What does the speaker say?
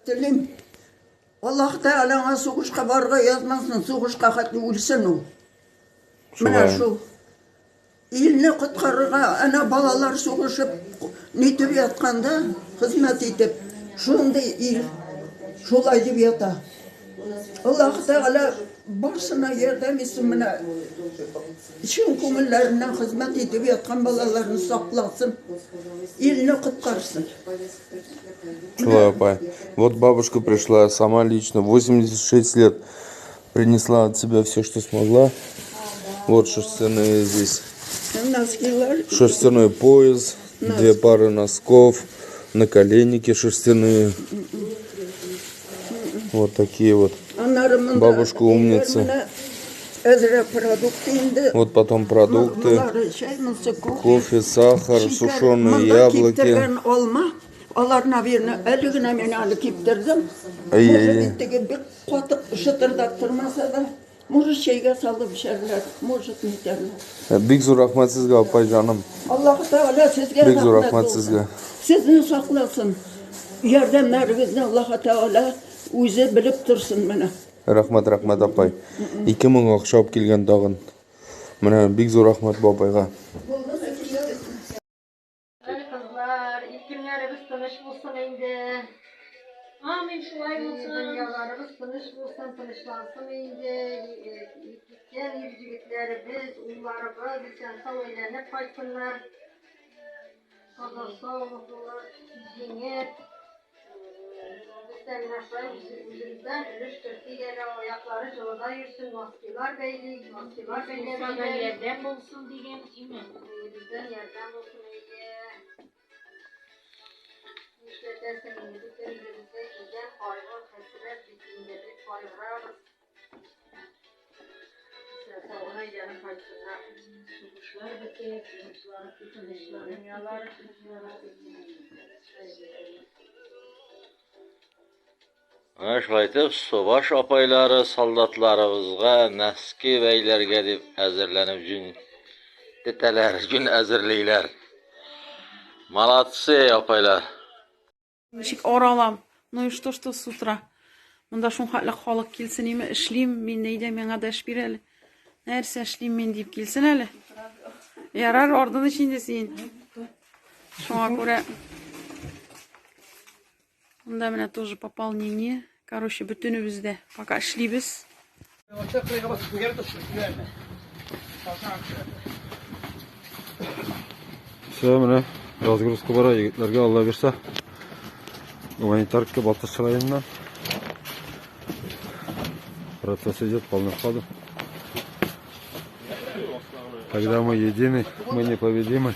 тілім. Аллах Тағалаға соғышқа барға язмасын, соғышқа қатты өлсін ол. Мына шу. Еліне құтқарыға, ана балалар соғышып, нетіп ятқанда, қызмет етіп, шуындай ел, шолай деп ята. Аллах Тағала барсына ердемесін мына шын көңіллерінен қызмет етіп ятқан балаларын сақласын, еліне құтқарсын. Чулай, вот бабушка пришла сама лично, 86 лет, принесла от себя все, что смогла. Вот шерстяные здесь. Шерстяной пояс, 2 пары носков, наколенники шерстяные. Вот такие вот. Бабушка умница. Вот потом продукты. Кофе, сахар, сушеные яблоки. Может, шейге салып ішерлер, может, нетерлер. Бик зор рахмат сізге, апай жаным. Аллах Тағала сізге Бик зор рахмат сізге. Сізді сақласын. Ярдәмләрігізді Аллах Тағала өзі біліп тұрсын мені. Рахмат, апай. 2000 ақша алып келген тағын. Міне, бик зор рахмат апайға. Kızlar, ilk günlerimiz tanış bulsun indi. Amin şulay olsun. Dünyalarımız tanış bulsun, tanışlansın indi. Gel yürücülüklerimiz, ullarımız, sen sağ eğlenip kaçsınlar. Sağ sağlıklılar, zinet. Bizden nasıl bizden ürüş Türkiye'yle ayakları yolda yürüsün, maskeler beylik, maskeler beylik. Bizden yerden bulsun diyen iman. Bizden yerden bulsun indi. İşletersen indiklerimize giden hayvan hasret bitimleri hayvanlarız. Mesela ona yanı kaçınlar. Kuşlar bitir, kuşlar bitir, dünyalar Şulaytıb, Sobaş apayları soldatlarımızga nəski beylərgə deb əzirlənib gün əzirleylər. Malatsı apaylar. Oralam. Ну и что с утра? Мында шун хатлы халык килсен име эшлим, мин нейдә миңа дәш бир әле. Нәрсә эшлим мин дип килсен әле. Ярар ордын ичендә син. Шуңа күрә мында менә тоже пополнение. Короче, бөтенебездә пока эшлибез. Все, менә разгрузка бара, егетләргә Алла бирсә. Гуманитарка Балташ районынан. Процесс идет полным ходом. Когда мы едины, мы непобедимы.